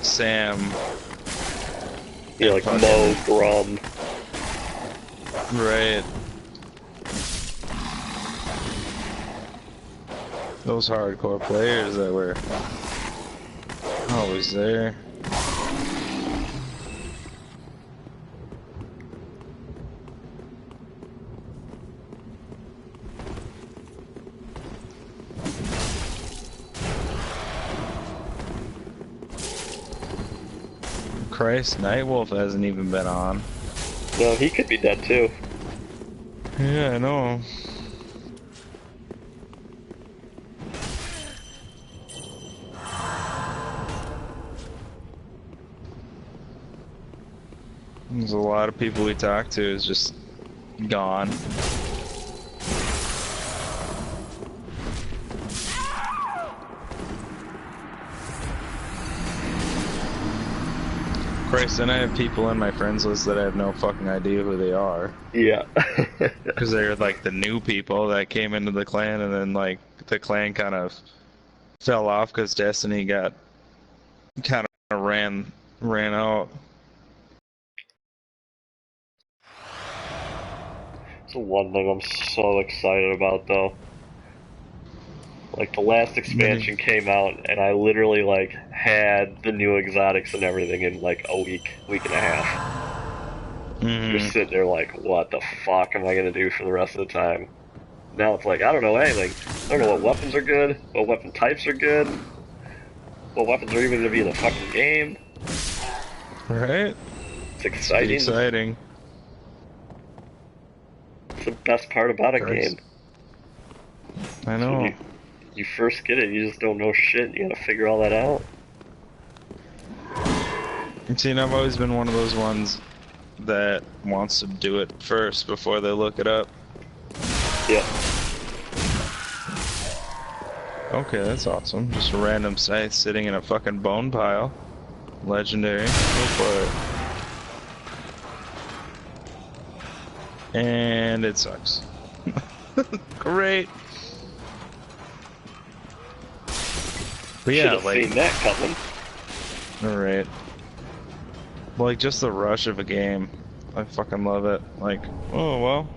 Sam. Yeah, like Mo, Grum. Right. Those hardcore players that were always there. Christ, Nightwolf hasn't even been on. No, he could be dead too. Yeah, I know. There's a lot of people we talk to is just gone. Christ, and I have people in my friends list that I have no fucking idea who they are. Yeah. Because they're like the new people that came into the clan, and then like the clan kind of fell off because Destiny got kind of ran out. It's the one thing I'm so excited about though. Like the last expansion came out and I literally like had the new exotics and everything in like a week and a half. Just sitting there like, what the fuck am I gonna do for the rest of the time? Now it's like, I don't know anything. I don't know what weapons are good, what weapon types are good, what weapons are even gonna be in the fucking game. Right? It's exciting. It's exciting. It's the best part about a game. I know. You first get it, you just don't know shit. You gotta figure all that out. See, and I've always been one of those ones that wants to do it first before they look it up. Yeah. Okay, that's awesome. Just a random site sitting in a fucking bone pile. Legendary. Go for it. And it sucks. Great. But yeah, should've like, seen that coming. Alright. Like, just the rush of a game. I fucking love it. Like, oh, well,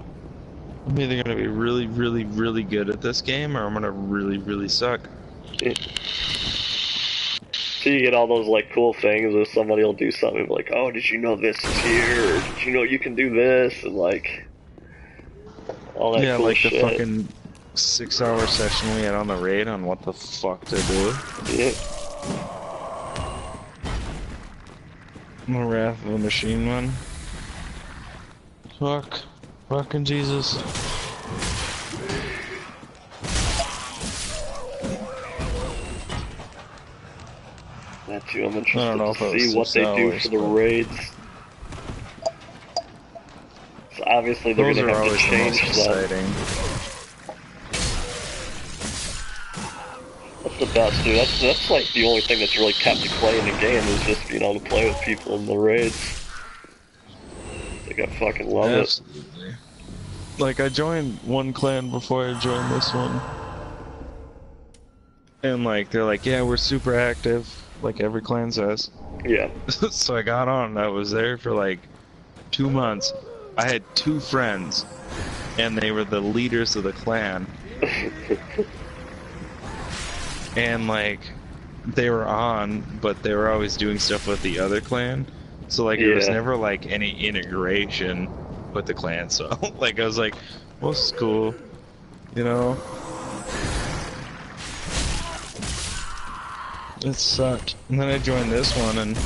I'm either gonna be really, really, really good at this game, or I'm gonna really, really suck. So you get all those, like, cool things, or somebody will do something like, oh, did you know this is here, or did you know you can do this, and, like, all that cool shit. Yeah, like the fucking 6-hour session we had on the raid on what the fuck to do. Yeah. The Wrath of the Machine one. Fuck. Fucking Jesus. That too, I'm interested to see what they do for the raids. So obviously they're gonna have to change that. That's the best, dude. That's like the only thing that's really kept me playing the game is just being able to play with people in the raids. Like I fucking love it. Like I joined one clan before I joined this one. And like they're like, yeah, we're super active, like every clan says. Yeah. So I got on and I was there for like 2 months. I had 2 friends and they were the leaders of the clan. And like they were on, but they were always doing stuff with the other clan. So like it was never like any integration with the clan. So like I was like, well, this is cool, you know. It sucked. And then I joined this one, and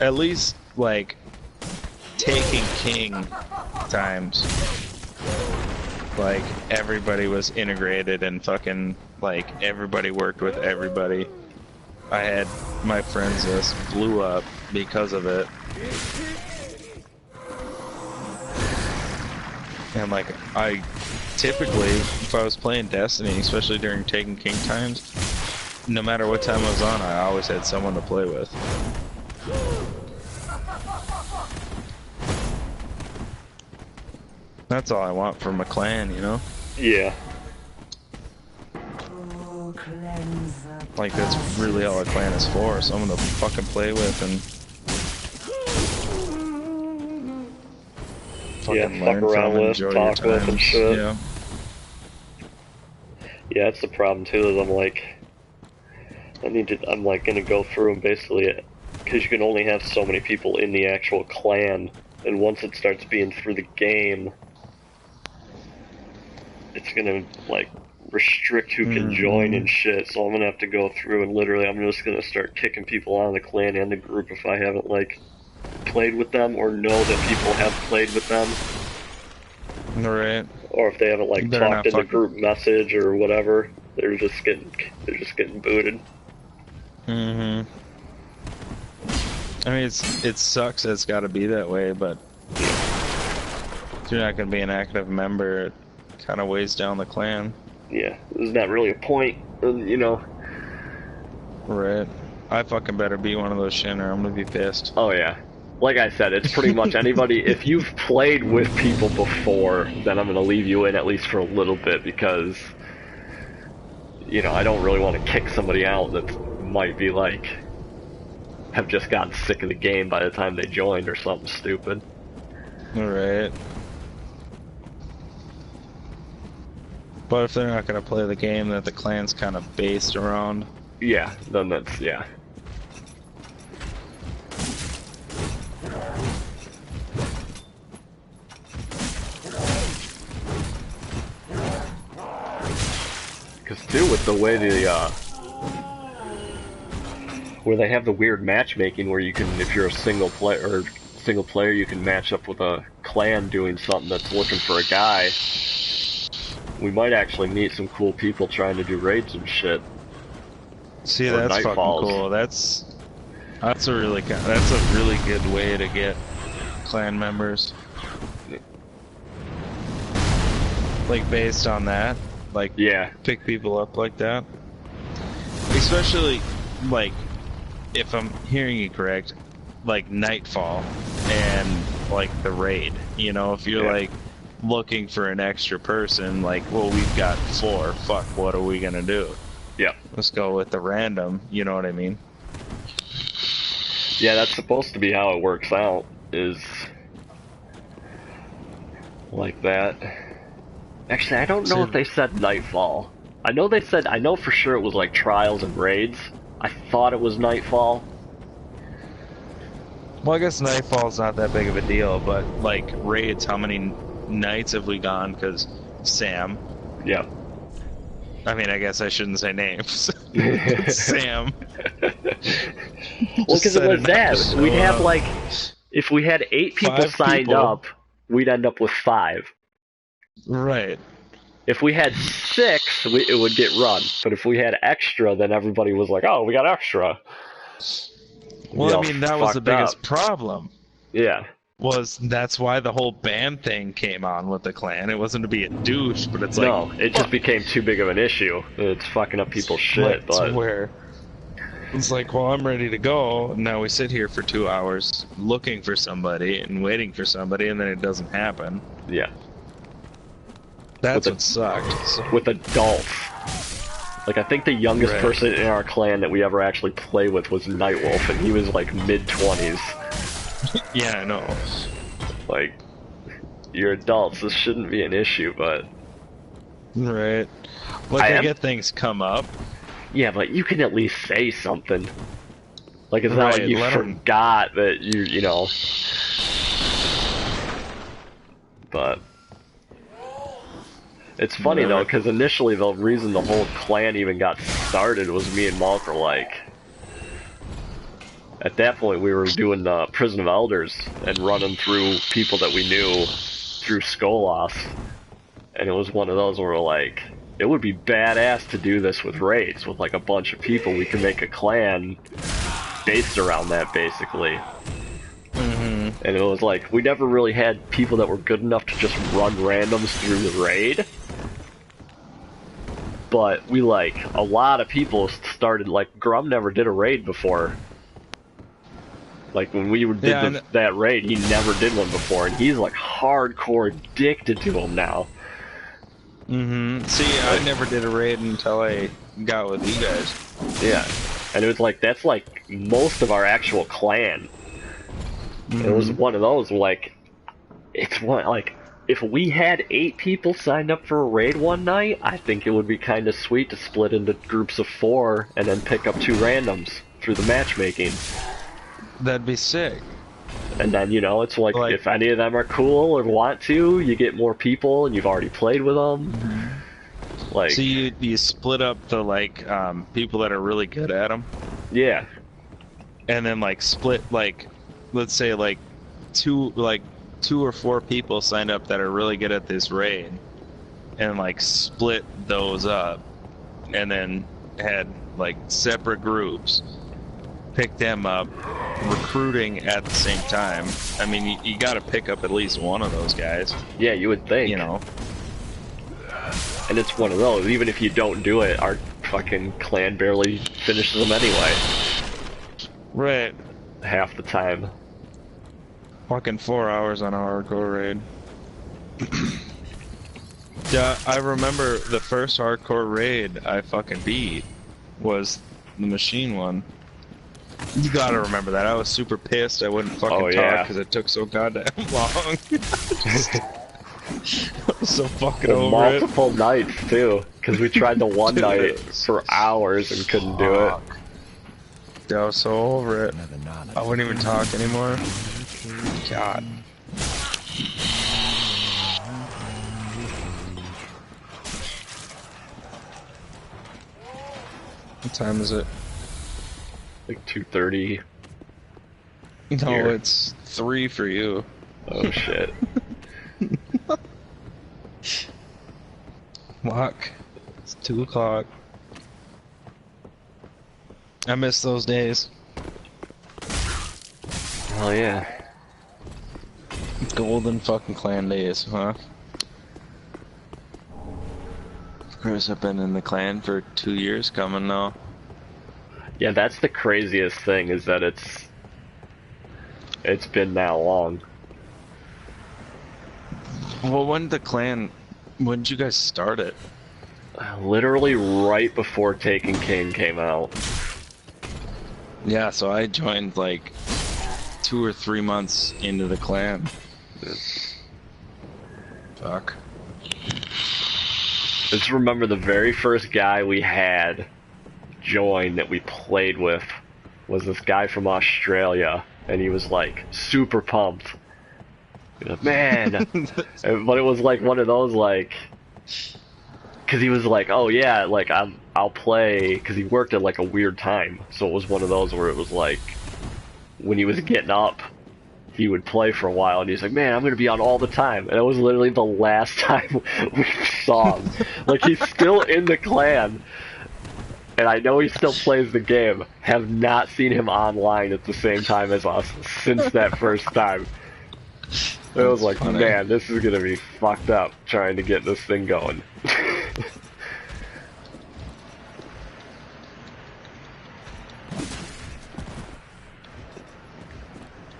at least like Taken King times, like everybody was integrated and fucking like everybody worked with everybody. I had my friends list blew up because of it. And like I typically, if I was playing Destiny, especially during Taken King times, no matter what time I was on, I always had someone to play with. That's all I want from a clan, you know? Yeah. Oh, cleanse the Like, that's really all a clan is for, someone to fucking play with and fucking fuck learn around from, with, enjoy talk your with, and times. shit. Yeah. Yeah, that's the problem too. Is I'm like, I'm like gonna go through and basically, because you can only have so many people in the actual clan, and once it starts being through the game, it's gonna like restrict who can join and shit. So I'm gonna have to go through and literally, I'm just gonna start kicking people out of the clan and the group if I haven't like played with them or know that people have played with them. Right. Or if they haven't like They're talked not in the fucking- group message or whatever, they're just getting booted. I mean, it sucks. It's got to be that way, but if you're not gonna be an active member, it kind of weighs down the clan. Yeah, there's not really a point, you know. Right. I fucking better be one of those shit or I'm gonna be pissed. Oh yeah. Like I said, it's pretty much anybody, if you've played with people before, then I'm gonna leave you in at least for a little bit because, you know, I don't really want to kick somebody out that might be like, have just gotten sick of the game by the time they joined or something stupid. Right. But if they're not gonna play the game that the clan's kind of based around. Yeah, then that's, yeah. Because too, with the way where they have the weird matchmaking where you can, if you're a single player, you can match up with a clan doing something that's looking for a guy. We might actually meet some cool people trying to do raids and shit. See, Or that's fucking Nightfalls. cool. That's a really good way to get clan members. Like based on that, like Yeah. pick people up like that. Especially like if I'm hearing you correct, like Nightfall and like the raid. You know, if you're like looking for an extra person, like, well, we've got 4. Fuck, what are we gonna do? Yeah. Let's go with the random. You know what I mean? Yeah, that's supposed to be how it works out, is like that. Actually, I don't know if they said Nightfall. I know for sure it was like Trials and Raids. I thought it was Nightfall. Well, I guess Nightfall's not that big of a deal, but like raids, how many nights have we gone? Because Sam. Yeah. I mean, I guess I shouldn't say names. Sam. Well, because it was that. We'd have like, if we had 8 people 5 signed people. up, we'd end up with 5. Right. If we had 6, it would get run. But if we had extra, then everybody was like, "Oh, we got extra." Well, I mean, that was the biggest problem. Yeah. That's why the whole ban thing came on with the clan. It wasn't to be a douche, but it's like, No, it just became too big of an issue. It's fucking up people's shit, to but where it's like, well, I'm ready to go. And now we sit here for 2 hours looking for somebody and waiting for somebody, and then it doesn't happen. yeah. That's what sucked. So, With adults. Like, I think the youngest Right. person in our clan that we ever actually played with was Nightwolf, and he was like mid-20s. yeah, I know. Like, you're adults, this shouldn't be an issue, but... Right. Like, I am- get things come up. Yeah, but you can at least say something. Like, it's not Right, like you let 'em- forgot that you know... But... It's funny though, because initially the reason the whole clan even got started was me and Malk were like... At that point we were doing the Prison of Elders and running through people that we knew through Skolas. And it was one of those where we're like, it would be badass to do this with raids, with like a bunch of people. We can make a clan based around that, basically. And it was like, we never really had people that were good enough to just run randoms through the raid. But we, like, a lot of people started, like, Grum never did a raid before. Like, when we did that raid, he never did one before, and he's, like, hardcore addicted to them now. See, I never did a raid until I got with you guys. Yeah, and it was like that's like most of our actual clan. It was one of those like it's one like if we had 8 people signed up for a raid one night, I think it would be kind of sweet to split into groups of 4 and then pick up 2 randoms through the matchmaking. That'd be sick. And then, you know, it's like if any of them are cool or want to, you get more people and you've already played with them. Like, so you split up the like people that are really good at them. Yeah. And then like split like, let's say like 2 or 4 people signed up that are really good at this raid, and like split those up, and then had like separate groups, pick them up, recruiting at the same time. I mean, you got to pick up at least one of those guys. Yeah, you would think. You know. And it's one of those. Even if you don't do it, our fucking clan barely finishes them anyway. Right. Half the time. Fucking 4 hours on a hardcore raid. Yeah, I remember the first hardcore raid I fucking beat was the machine one. You gotta remember that. I was super pissed I wouldn't fucking talk because it took so goddamn long. I was so fucking over multiple nights too, because we tried the one night for hours and couldn't do it. Yeah, I was so over it. I wouldn't even talk anymore. God. What time is it? Like 2:30. No, here. It's 3 for you. Oh shit. Fuck. It's 2 o'clock. I miss those days. Oh yeah. Golden fucking clan days, huh? Of course, I've been in the clan for 2 years coming now. Yeah, that's the craziest thing is that it's been that long. Well, when did you guys start it? Literally right before Taken King came out. Yeah, so I joined like 2 or 3 months into the clan. Fuck. Just remember the very first guy we had join that we played with was this guy from Australia, and he was like super pumped. He was like, man, but it was like one of those like, cause he was like, oh yeah, like I'll play, cause he worked at like a weird time, so it was one of those where it was like, when he was getting up, he would play for a while, and he's like, man, I'm gonna be on all the time, and it was literally the last time we saw him. Like, he's still in the clan, and I know he still plays the game. Have not seen him online at the same time as us since that first time. It was like, funny. Man, this is gonna be fucked up trying to get this thing going.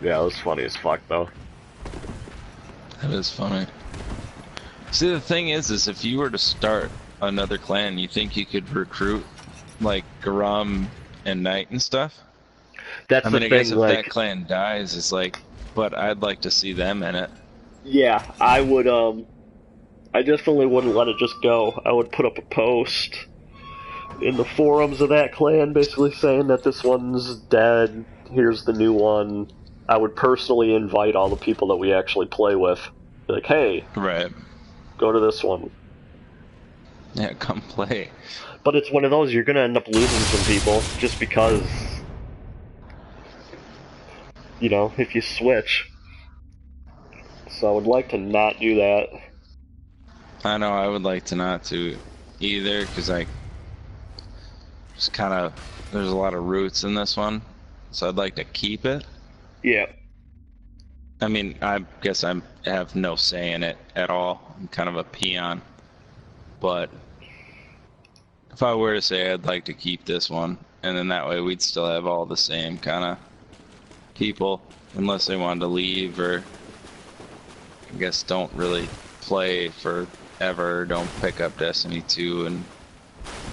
Yeah, it was funny as fuck though. That is funny. See, the thing is if you were to start another clan, you think you could recruit like Garam and Knight and stuff? That's I mean, I guess if that clan dies, it's like, but I'd like to see them in it. Yeah, I would, I definitely wouldn't let it just go. I would put up a post in the forums of that clan basically saying that this one's dead, here's the new one. I would personally invite all the people that we actually play with. Be like, hey, right, go to this one. Yeah, come play. But it's one of those, you're gonna end up losing some people just because, you know, if you switch. So I would like to not do that. I know, I would like to not to either, because I just kind of, there's a lot of roots in this one, so I'd like to keep it. Yeah. I mean, I guess I have no say in it at all. I'm kind of a peon. But if I were to say I'd like to keep this one, and then that way we'd still have all the same kind of people, unless they wanted to leave or I guess don't really play forever, don't pick up Destiny 2 and